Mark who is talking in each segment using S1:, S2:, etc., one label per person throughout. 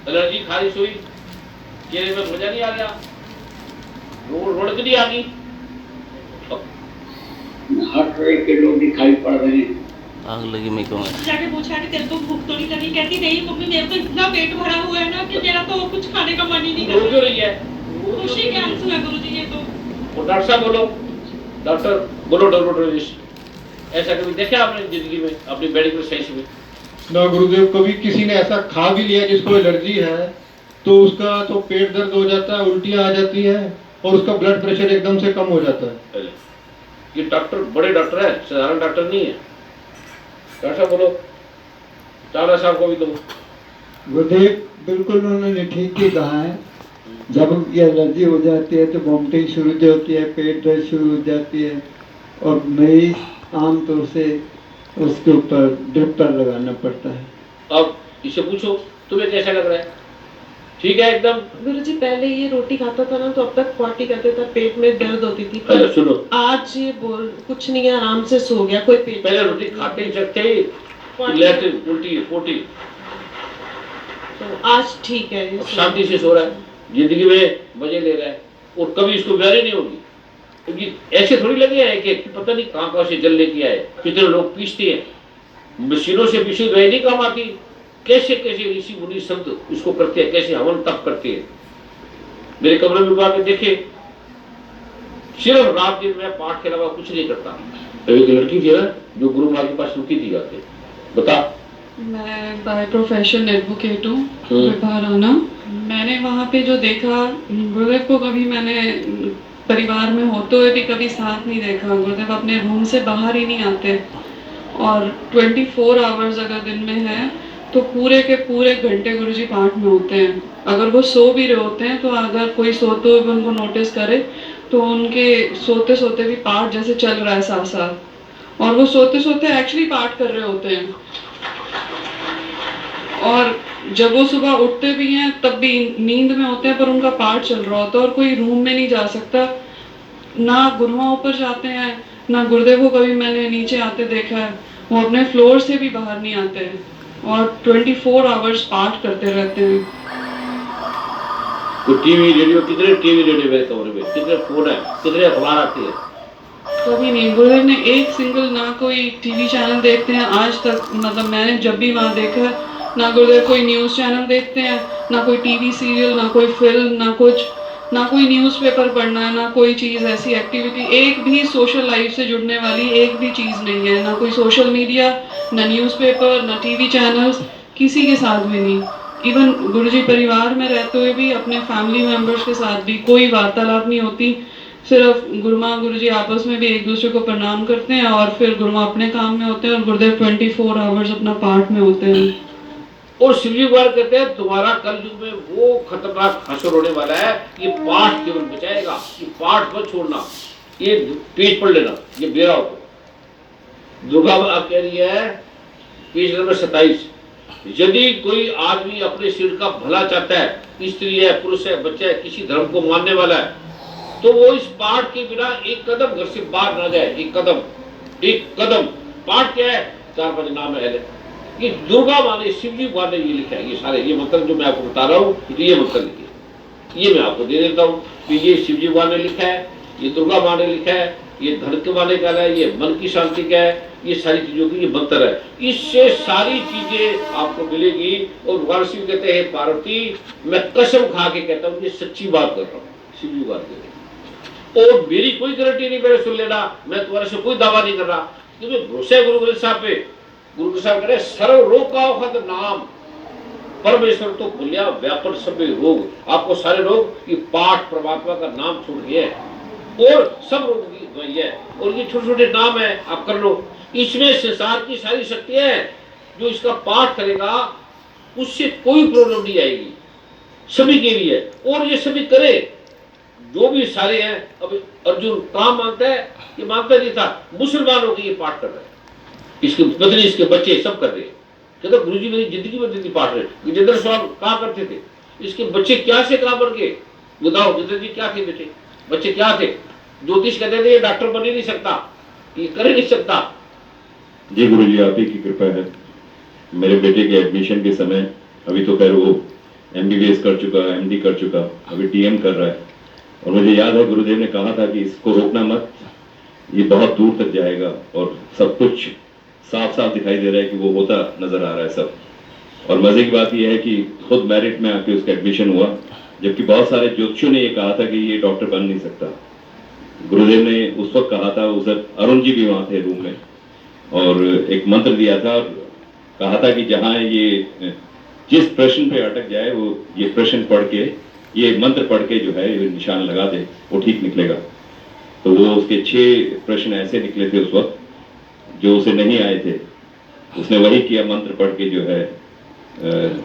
S1: Allergy खारिश हुई, चेहरे में मजा नहीं आ गया, रोड़क नहीं आ गई,
S2: हार्ट रेट के लोग दिखाई पड़ रहे हैं।
S3: आग लगी मैं क्यों
S4: जाके पूछा कि तेरे को भूख तो नहीं लगी, कहती नहीं मम्मी मेरे तो इतना पेट भरा हुआ है ना कि मेरा तो कुछ खाने का मन ही नहीं
S1: रो
S4: कर
S1: क्यों रही है?
S4: खुशी के आंसू है गुरुजी ये तो।
S1: और डॉक्टर साहब बोलो, डॉक्टर बोलो, डॉक्टर ऐसा कभी देखा आपने जिंदगी में अपनी मेडिकल साइंस में?
S5: ना गुरुदेव, कभी किसी ने ऐसा खा भी लिया जिसको एलर्जी है तो उसका तो पेट दर्द हो जाता है, उल्टियां आ जाती है और उसका ब्लड प्रेशर एकदम से कम हो जाता है।
S1: ये डॉक्टर बड़े डॉक्टर है, साधारण डॉक्टर नहीं है। डॉक्टर साहब बोलो, चावला साहब को भी दो।
S6: गुरुदेव बिल्कुल उन्होंने ठीक ही कहा है। जब ये एलर्जी हो जाती है तो वॉमिटिंग शुरू हो जाती है, पेट दर्द शुरू हो जाती है और मरीज आमतौर से उसके ऊपर ड्रिपर लगाना पड़ता है।
S1: अब इसे पूछो तुम्हें कैसा लग रहा है? ठीक है एकदम?
S4: गुरुजी पहले ये रोटी खाता था ना तो अब तक पॉटी करते था, पेट में दर्द होती थी,
S1: अरे सुनो,
S4: आज ये बोल कुछ नहीं है, आराम से सो गया, कोई पेट
S1: पहले रोटी खाते ही सकते ही लैट्रिन उल्टी पोटी,
S4: तो आज ठीक है, ये
S1: शांति से सो रहा है, जिंदगी में मजे ले रहा है और कभी इसको बीमारी नहीं होगी। क्योंकि ऐसे थोड़ी लगे हैं कि पता नहीं कहां से जल लेके आए, कितने लोग पीसते हैं, मशीनों से पीसी दवाई नहीं काम आती, कैसे कैसे ऋषि मुनि संत उसको करते हैं, कैसे हवन तप करते हैं। मेरे कमरे में आके देखे, सिर्फ रात दिन में पाठ के अलावा कुछ नहीं करता। एक लड़की थी ना जो गुरु माँ के पास रुकी थी जाके, बता।
S7: मैं बाय प्रोफेशन एडवोकेट हूँ विभाराना। मैंने वहाँ पे जो देखा, गुरुदेव को कभी मैंने परिवार में होते हुए भी कभी साथ नहीं देखा। गुरुदेव अपने रूम से बाहर ही नहीं आते और 24 आवर्स अगर दिन में है तो पूरे के पूरे घंटे गुरुजी पाठ में होते हैं। अगर वो सो भी रहे होते हैं तो अगर कोई सोते हुए उनको नोटिस करे तो उनके सोते सोते भी पाठ जैसे चल रहा है साथ साथ, और वो सोते सोते एक्चुअली पाठ कर रहे होते हैं। और जब वो सुबह उठते भी हैं तब भी नींद में होते हैं पर उनका पाठ चल रहा होता है और कोई रूम में नहीं जा सकता। ना गुरुआ ऊपर जाते हैं, ना गुरुदेव को कभी मैंने नीचे आते देखा है। वो अपने फ्लोर से भी बाहर नहीं आते हैं और 24 आवर्स पाठ करते रहते हैं।
S1: तो टीवी रेडियो, कितने टीवी रेडियो मेरे कमरे में, कितने फोन है, कितने अखबार आते हैं?
S7: कभी नहीं, गुरुदेव ने एक सिंगल ना कोई टीवी चैनल देखते हैं आज तक, मतलब मैंने जब भी वहाँ देखा, ना गुरुदेव कोई न्यूज़ चैनल देखते हैं, ना कोई टीवी सीरियल, ना कोई फिल्म, ना कुछ, ना कोई न्यूज़पेपर पढ़ना है, ना कोई चीज़ ऐसी एक्टिविटी, एक भी सोशल लाइफ से जुड़ने वाली एक भी चीज़ नहीं है। ना कोई सोशल मीडिया, ना न्यूज़पेपर, ना टीवी चैनल्स, किसी के साथ भी नहीं। इवन गुरुजी परिवार में रहते हुए भी अपने फैमिली मेम्बर्स के साथ भी कोई वार्तालाप नहीं होती। सिर्फ गुरुमा गुरुजी आपस में भी एक दूसरे को प्रणाम करते हैं और फिर गुरुमा अपने काम में होते हैं और गुरुदेव 24 आवर्स अपना पाठ में होते हैं।
S1: और शिवजी बार कहते हैं तुम्हारा कल युग में वो खतरनाक हसर होने वाला है, ये पाठ केवल बचाएगा, ये पाठ मत छोड़ना। ये पेज पढ़ लेना, ये बेरा हो। दुर्गा माँ कह रही है पेज नंबर 27, यदि कोई आदमी अपने शरीर का भला चाहता है, स्त्री है, पुरुष है, बच्चा है, किसी धर्म को मानने वाला है, तो वो इस पाठ के बिना एक कदम घर से बाहर ना जाए। एक कदम, एक कदम। पाठ क्या है? 4-5 नाम है। ये दुर्गा माँ ने, शिवजी माँ ने ये लिखा है, ये सारे ये मंत्र जो मैं आपको बता रहा हूँ, तो ये मंत्र लिखे, ये मैं आपको दे देता हूँ। तो ये शिवजी माँ ने लिखा है, ये दुर्गा माँ ने लिखा है, ये धन के माने का है, ये मन की शांति का है, ये सारी चीजों की ये मंत्र है। इससे सारी चीजें आपको मिलेगी। और भगवान शिव कहते हैं पार्वती, मैं कसम खा के कहता हूँ, ये सच्ची बात कर रहा हूँ, शिवजी बात कर रहे हैं। और मेरी कोई गारंटी नहीं, मेरे सुन लेना, मैं तुम्हारे से कोई दावा नहीं कर रहा, क्योंकि भरोसा है गुरु ग्रंथ साहब पे। गुरु ग्रंथ साहब कह रहे सर्व रोग का औषध नाम परमेश्वर तो भूलिया व्यापन सभी रोग। आपको सारे रोग ये पाठ परमात्मा का नाम छोड़ दिया है और सब रोगों की दवाई है। और ये छोटे छोटे नाम है, आप कर लो। इसमें संसार की सारी शक्तियां हैं, जो इसका पाठ करेगा उससे कोई प्रॉब्लम नहीं आएगी, सभी के लिए। और ये सभी करे, जो भी सारे हैं। अब अर्जुन काम मांगता है, ये मांगता नहीं था, मुसलमानों के ये पाठ कर रहे हैं, इसके पत्नी, इसके बच्चे सब कर रहे हैं। कहते गुरुजी मेरी जिंदगी में जिंदगी पाठ रहे। विजेंद्र स्वामी कहा करते थे, इसके बच्चे क्या से कहा बन गए? बताओ विजेंद्र जी क्या थे बेटे, बच्चे क्या थे? ज्योतिष कहते थे ये डॉक्टर बन ही नहीं सकता, ये कर ही नहीं सकता।
S8: जी गुरुजी, आप ही की कृपा है। मेरे बेटे के एडमिशन के समय, अभी तो खैर वो
S3: MBBS कर चुका, MD कर चुका, अभी DM कर रहा है। और मुझे याद है गुरुदेव ने कहा था कि इसको रोकना मत, ये बहुत दूर तक जाएगा। और सब कुछ साफ साफ दिखाई दे रहा है कि वो होता नजर आ रहा है सब। और मजे की बात यह है कि खुद मेरिट में आके उसका एडमिशन हुआ, जबकि बहुत सारे ज्योतिषियों ने ये कहा था कि ये डॉक्टर बन नहीं सकता। गुरुदेव ने उस वक्त कहा था, उस अरुण जी भी वहाँ थे रूम में, और एक मंत्र दिया था और कहा था कि जहाँ ये जिस प्रश्न पे अटक जाए वो ये प्रश्न पढ़ के, ये मंत्र पढ़ के जो है ये निशान लगा दे, वो ठीक निकलेगा। तो वो उसके 6 प्रश्न ऐसे निकले थे उस वक्त जो उसे नहीं आए थे, उसने वही किया, मंत्र पढ़ के जो है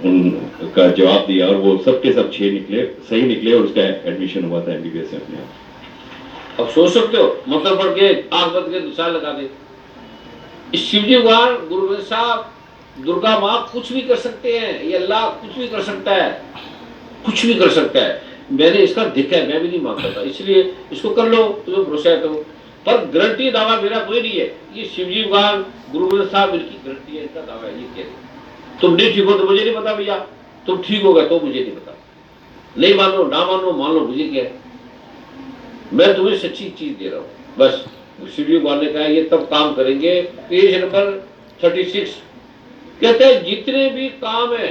S3: उनका जवाब दिया, और वो सबके सब 6 निकले, सही निकले, और उसका एडमिशन हुआ था MBBS में अपने आप।
S1: अब सोच सकते हो, मंत्र पढ़ के आग बंद के निशान लगा दे। शिवजी भगवान, गुरु ग्रंथ साहब, दुर्गा माँ कुछ भी कर सकते हैं, ये अल्लाह कुछ भी कर सकता है, कुछ भी कर सकता है। मैंने इसका देखा है, मैं भी नहीं मानता था, इसलिए इसको कर लो, तुम्हें भरोसा है तो। पर गारंटी दावा मेरा कोई नहीं है, ये शिवजी भगवान, गुरु ग्रंथ साहब, इनकी गारंटी है, इनका दावा है, ये कह रहे। तुम नहीं ठीक हो तो मुझे नहीं पता भैया, तुम ठीक हो गए तो मुझे नहीं पता, नहीं मानो ना मानो, मान लो, मुझे क्या है, मैं तुम्हें सच्ची चीज दे रहा हूँ बस। शिवजी भगवान ने कहा ये तब काम करेंगे। पेज नंबर 36 कहते हैं जितने भी काम है,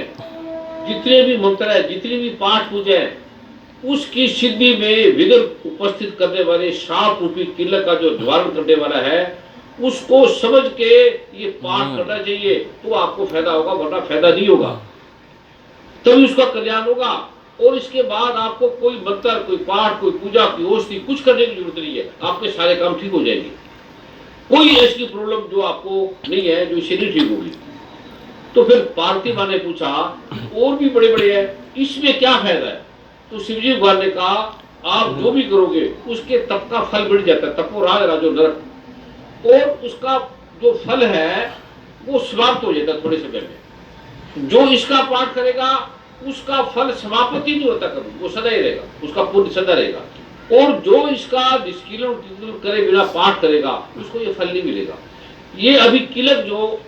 S1: जितने भी मंत्र है, जितनी भी पाठ पूजा है, उसकी सिद्धि में विघ्न उपस्थित करने वाले शाप रूपी किल्लत का जो निवारण करने वाला है, उसको समझ के ये पाठ करना चाहिए, तो आपको फायदा होगा, वरना फायदा नहीं होगा, तभी उसका कल्याण होगा। और इसके बाद आपको कोई मंत्र, कोई पाठ, कोई पूजा, कोई औषधि कुछ करने की जरूरत नहीं है, आपके सारे काम ठीक हो जाएंगे। कोई ऐसी प्रॉब्लम जो आपको नहीं है, जो इससे नहीं ठीक होगी। तो फिर पार्थिव माँ ने पूछा और भी बड़े बड़े हैं, इसमें क्या फायदा है? तो शिवजी भगवान ने कहा आप जो भी करोगे उसके तप का फल बढ़ जाता है, तपो राज राजो नरक, और उसका जो फल है वो समाप्त हो जाता है थोड़े समय में। जो इसका पाठ करेगा उसका फल समाप्ति नहीं होता कभी, वो सदा ही रहेगा, उसका पुण्य सदा रहेगा। और जो इसका निष्कीलन करे बिना पाठ करेगा उसको ये फल नहीं मिलेगा। ये अभी किलक जो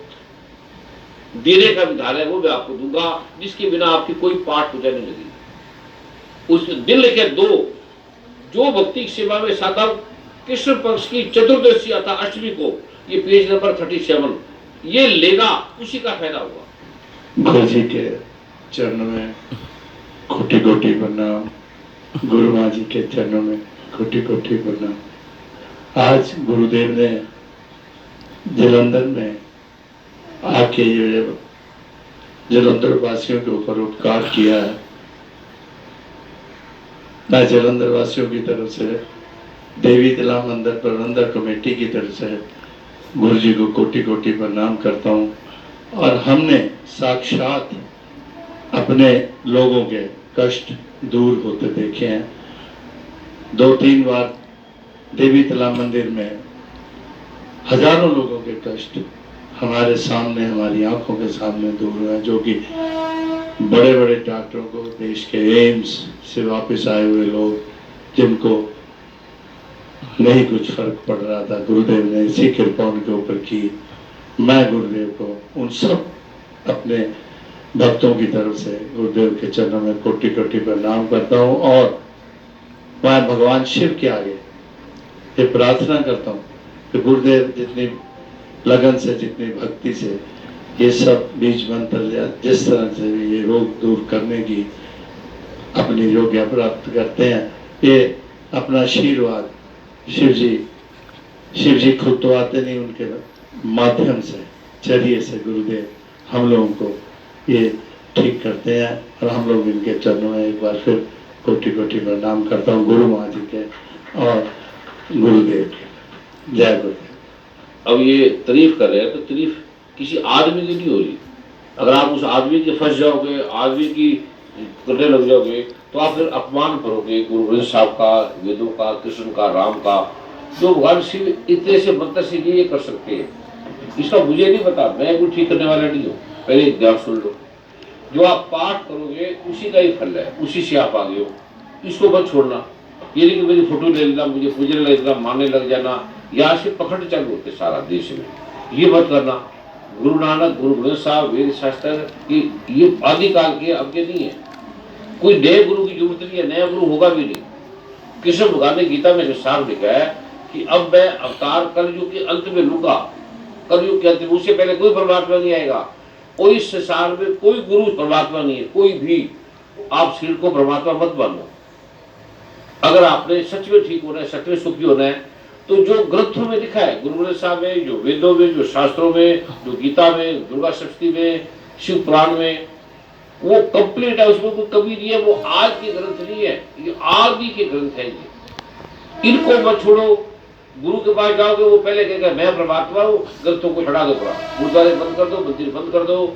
S1: देने का विधान है वो मैं आपको दूंगा, जिसके बिना आपकी कोई पाठ पूजा नहीं लगेगी। उस दिन लिखे 2 जो भक्ति की सेवा में साधव कृष्ण पक्ष की चतुर्दशी अथा अष्टमी को, ये पेज नंबर 37 ये लेगा, उसी का फायदा होगा।
S8: गुरु जी के चरणों में कोटि कोटि प्रणाम, गुरु माँ जी के चरणों में कोटि कोटि प्रणाम। आज गुरुदेव ने जलंधर में आके ये जलंधर वासियों के ऊपर उपकार किया है। मैं जलंधर वासियों की तरफ से, देवी तला मंदिर प्रबंधक कमेटी की तरफ से गुरु जी को कोटि कोटि प्रणाम करता हूँ। और हमने साक्षात अपने लोगों के कष्ट दूर होते देखे हैं। 2-3 बार देवी तला मंदिर में हजारों लोगों के कष्ट हमारे सामने, हमारी आंखों के सामने दूर हुए, जो कि बड़े बड़े डॉक्टरों को, देश के एम्स से वापस आए हुए लोग, जिनको नहीं कुछ फर्क पड़ रहा था, गुरुदेव ने इसी कृपा उनके ऊपर की। मैं गुरुदेव को, उन सब अपने भक्तों की तरफ से गुरुदेव के चरणों में कोटि कोटि प्रणाम करता हूँ। और मैं भगवान शिव के आगे ये प्रार्थना करता हूँ कि गुरुदेव जितनी लगन से, जितनी भक्ति से ये सब बीज मंत्र या जिस तरह से ये रोग दूर करने की अपनी योग्यता प्राप्त करते हैं, ये अपना आशीर्वाद शिव जी खुद तो आते नहीं, उनके माध्यम से, जरिए से गुरुदेव हम लोगों को ये ठीक करते हैं। और हम लोग इनके चरणों में एक बार फिर कोटि कोटि प्रणाम करता हूँ, गुरु माँ जी के और गुरुदेव के। जय गुरुदेव।
S1: अब ये तारीफ कर रहे हैं तो तारीफ किसी आदमी की नहीं हो रही। अगर आप उस आदमी के फंस जाओगे, आदमी की करने लग जाओगे, तो आप फिर अपमान करोगे गुरु ग्रंथ साहब का, वेदों का, कृष्ण का, राम का, जो भगवान शिव इतने से मंत्र से ये कर सकते हैं। इसका मुझे नहीं पता, मैं कोई ठीक करने वाला नहीं हूँ, पहले ध्यान सुन लो। जो आप पाठ करोगे उसी का ही फल है, उसी से आप आगे हो, इसको मत छोड़ना। ये नहीं कि मेरी फोटो ले लेना, मुझे पूजने लग जाना, मानने लग जाना, यहाँ से पकड़ चालू होते सारा देश में, ये मत करना। गुरु नानक, गुरु ग्रंथ साहब, वेद शास्त्र की ये आदिकाल के अब के नहीं है, कोई नए गुरु की जरूरत नहीं है, नया गुरु होगा भी नहीं। कृष्ण भगवान ने गीता में जो साफ लिखा है कि अब मैं अवतार कलयुग के अंत में लूंगा, कलयुग के अंत में, उससे पहले कोई परमात्मा नहीं आएगा। कोई संसार में कोई गुरु परमात्मा नहीं है, कोई भी। आप शरीर को परमात्मा मत मानो। अगर आपने सच में ठीक होना है, सच में सुखी होना है, तो जो ग्रंथों में लिखा है, गुरु ग्रंथ साहब में, जो वेदों में, जो शास्त्रों में, जो गीता में, दुर्गा सप्तमी में, शिव पुराण में, वो कंप्लीट है, उसमें कोई कमी नहीं है। वो आज के ग्रंथ नहीं है, ये आदि के ग्रंथ है। ये इनको मत छोड़ो। गुरु के पास जाओगे, वो पहले कहेगा मैं परमात्मा हूँ, ग्रंथों को छड़ा दो, पूरा गुरुद्वारे बंद कर दो, मंदिर बंद कर दो।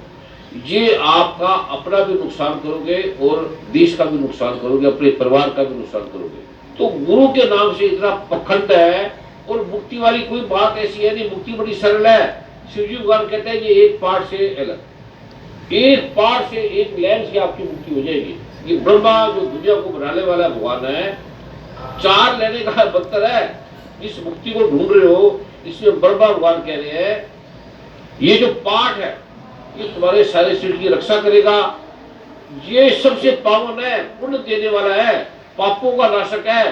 S1: ये आपका अपना भी नुकसान करोगे और देश का भी नुकसान करोगे, अपने परिवार का भी नुकसान करोगे। तो गुरु के नाम से इतना पखंड है। और मुक्ति वाली कोई बात ऐसी है नहीं, मुक्ति बड़ी सरल है। शिवजी भगवान कहते हैं ये एक पार्ट से अलग, एक पार्ट से, एक लाइन से आपकी मुक्ति हो जाएगी। ये ब्रह्मा जो दुनिया को बनाने वाला भगवान है, 4 लेने का बदतर है। इस मुक्ति को ढूंढ रहे हो, इसमें ब्रह्मा भगवान कह रहे हैं ये जो पार्ट है ये तुम्हारे सारे शरीर की रक्षा करेगा। ये सबसे पावन है, पुण्य देने वाला है, पापों का नाशक है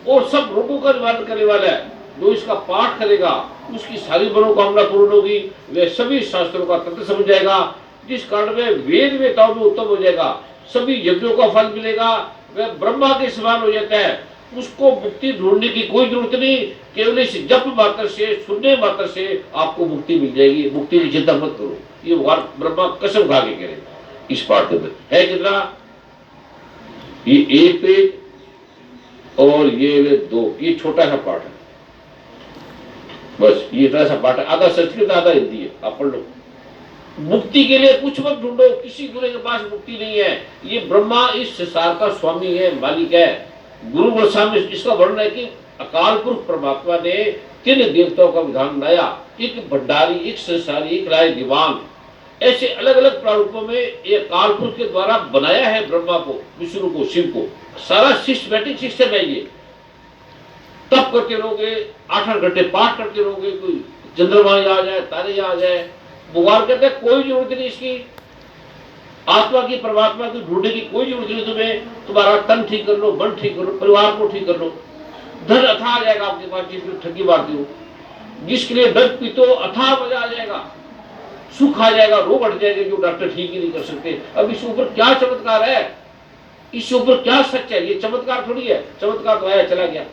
S1: और सब रोगों का निवारण करने वाला है। जो इसका पाठ करेगा उसकी सारी मनोकामना पूर्ण होगी, वह सभी शास्त्रों का तत्व समझ जाएगा, जिस कारण में वेद वेताओं में उत्तम हो जाएगा, सभी यज्ञों का फल मिलेगा, वह ब्रह्मा के समान हो जाता है। उसको मुक्ति ढूंढने की कोई जरूरत नहीं, केवल इस जप मात्र से, सुनने मात्र से आपको मुक्ति मिल जाएगी। मुक्ति की चिंता मत करो, ये ब्रह्मा कसम खा के कह रहे इस पाठ के अंदर है। कितना? ये 1 पेज और ये 2, ये छोटा सा पाठ है, बस ये इतना सा पाठ है। आधा संस्कृत आधा हिंदी है, आप पढ़ लो। मुक्ति के लिए कुछ मत ढूंढो, किसी गुरु के पास मुक्ति नहीं है। ये ब्रह्मा इस संसार का स्वामी है, मालिक है। गुरु गोस्वामी में इसका वर्णन है कि अकाल पुरुष परमात्मा ने 3 देवताओं का विधान लाया, एक भंडारी, एक संसारी, एक राय दीवान। ऐसे अलग अलग प्रारूपों में ये अकाल पुरुष के द्वारा बनाया है ब्रह्मा को, विष्णु को, शिव को। सारा सिस्टमैटिक सिस्टम है ये। तप करते रहोगे, 8-8 घंटे पाठ करते रहोगे, कोई चंद्रमा आ जाए, तारे आ जाए। भगवान कहते हैं कोई जरूरत नहीं इसकी, आत्मा की, परमात्मा की ढूंढने की कोई जरूरत नहीं तुम्हें। तुम्हारा तन ठीक कर लो, मन ठीक कर लो, परिवार को ठीक कर लो, धन अथाह आ जाएगा आपके पास। जिसमें ठगी मारती हो, जिसके लिए दर्द पीतो अथाह मजा आ जाएगा, सुख आ जाएगा, रोग हट जाएंगे जो डॉक्टर ठीक ही नहीं कर सकते। अब इसके ऊपर क्या चमत्कार है, इसके ऊपर क्या सच है? ये चमत्कार थोड़ी है, चमत्कार तो आया चला गया।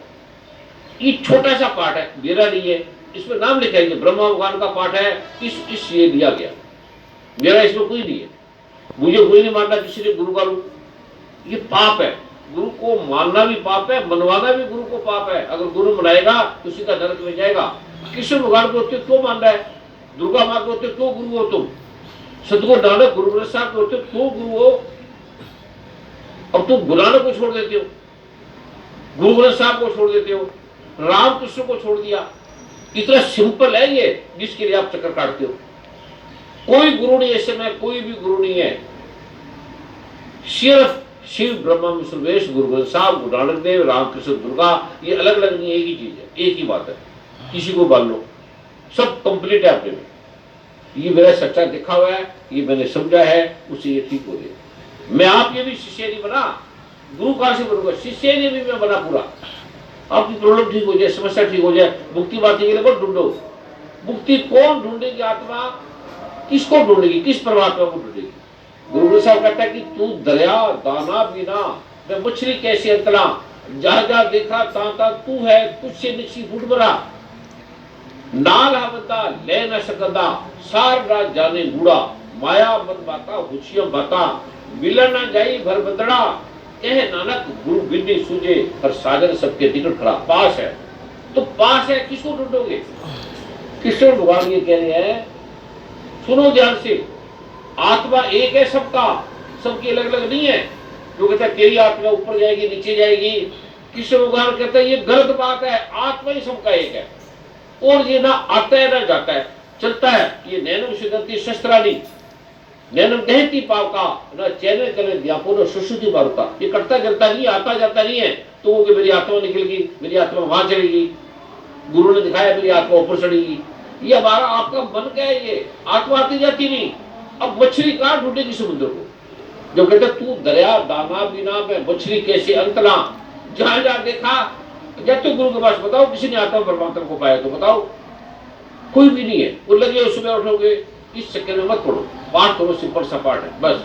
S1: ये छोटा सा पाठ है, मेरा नहीं है, इसमें नाम लिखा है, ब्रह्मा भगवान का पाठ है, इस ये दिया गया, मेरा इसमें कोई नहीं है। मुझे कोई नहीं मानना किसी ने गुरु का रूप, ये पाप है। गुरु को मानना भी पाप है, मनवाना भी गुरु को पाप है। अगर गुरु मनाएगा तो उसी का नरक में जाएगा। कृष्ण भगवान को होते क्यों मान रहा है? दुर्गा माँ को होते क्यों गुरु हो तुम? सतगुरु नानक गुरु ग्रंथ साहब को होते क्यों गुरु हो? अब तुम गुरु नानक को छोड़ देते हो, गुरु ग्रंथ साहब को छोड़ देते हो, रामकृष्ण को छोड़ दिया। इतना सिंपल है ये, जिसके लिए आप चक्कर काटते हो। कोई गुरु नहीं ऐसे में, कोई भी गुरु नहीं है। सिर्फ शिव, ब्रह्मा, विष्णु, महेश, गुरु ग्रंथ साहब, गुरु नानक देव, रामकृष्ण, दुर्गा, ये अलग अलग नहीं, एक ही चीज है, एक ही बात है। किसी को मान लो, सब कंप्लीट है अपने में। ये मेरा सच्चा दिखा हुआ है, ये मैंने समझा है, उससे ये ठीक हो गया। मैं आपके भी शिष्य नहीं बना, गुरु कहां से बनूंगा? शिष्य ने भी मैं बना पूरा। आपकी प्रॉब्लम ठीक हो जाए, समस्या ठीक हो जाए, मुक्ति पाने के लिए मत ढूंढो। मुक्ति कौन ढूंढेगी? आत्मा किसको ढूंढेगी? किस परमात्मा को ढूंढेगी? गुरु साहब कहता है कि तू दरिया दाना बिना मैं मछली कैसे अंतला, जहां जहां देखा ता तू है, तुझसे निश्ची फूट बरा, नाल बता ले न सकदा, सार रात जाने बूढ़ा, माया मन बाता हुचिया बाता, मिलन न जाई भर बदड़ा, कह नानक गुरु बिन्नी सूझे, हर सागर सबके निकट खड़ा। पास है तो पास है, किसको ढूंढोगे? कृष्ण भगवान ये कह रहे हैं, सुनो ध्यान से, आत्मा एक है सबका, सबकी अलग अलग नहीं है। जो कहता है तेरी आत्मा ऊपर जाएगी, नीचे जाएगी, कृष्ण भगवान कहता है ये गलत बात है। आत्मा ही सबका एक है, और ये ना आता है ना जाता है, चलता है। ये नैनम सिद्धंति शस्त्राणी, नैनम दहती पावका, ना चैन करे व्यापो न सुश्रुति मारुता। ये कटता जलता नहीं, आता जाता नहीं है। तो वो कि मेरी आत्मा निकलेगी, मेरी आत्मा वहां चलेगी, गुरु ने दिखाया मेरी आत्मा ऊपर चढ़ेगी। ये हमारा आपका मन क्या है? ये आत्मा आती जाती नहीं। अब मछली कहां ढूंढेगी समुद्र को? जो कहते तू दरिया दाना बिना में मछली कैसे अंतला, जहां जहां देखा जब तू गुरु के पास बताओ किसी ने आत्मा परमात्मा को पाया तो बताओ, कोई भी नहीं है। वो लगे सुबह उठोगे, इस चक्कर में मत पड़ो, पाठ करो, सिंपल सा पाठ है बस।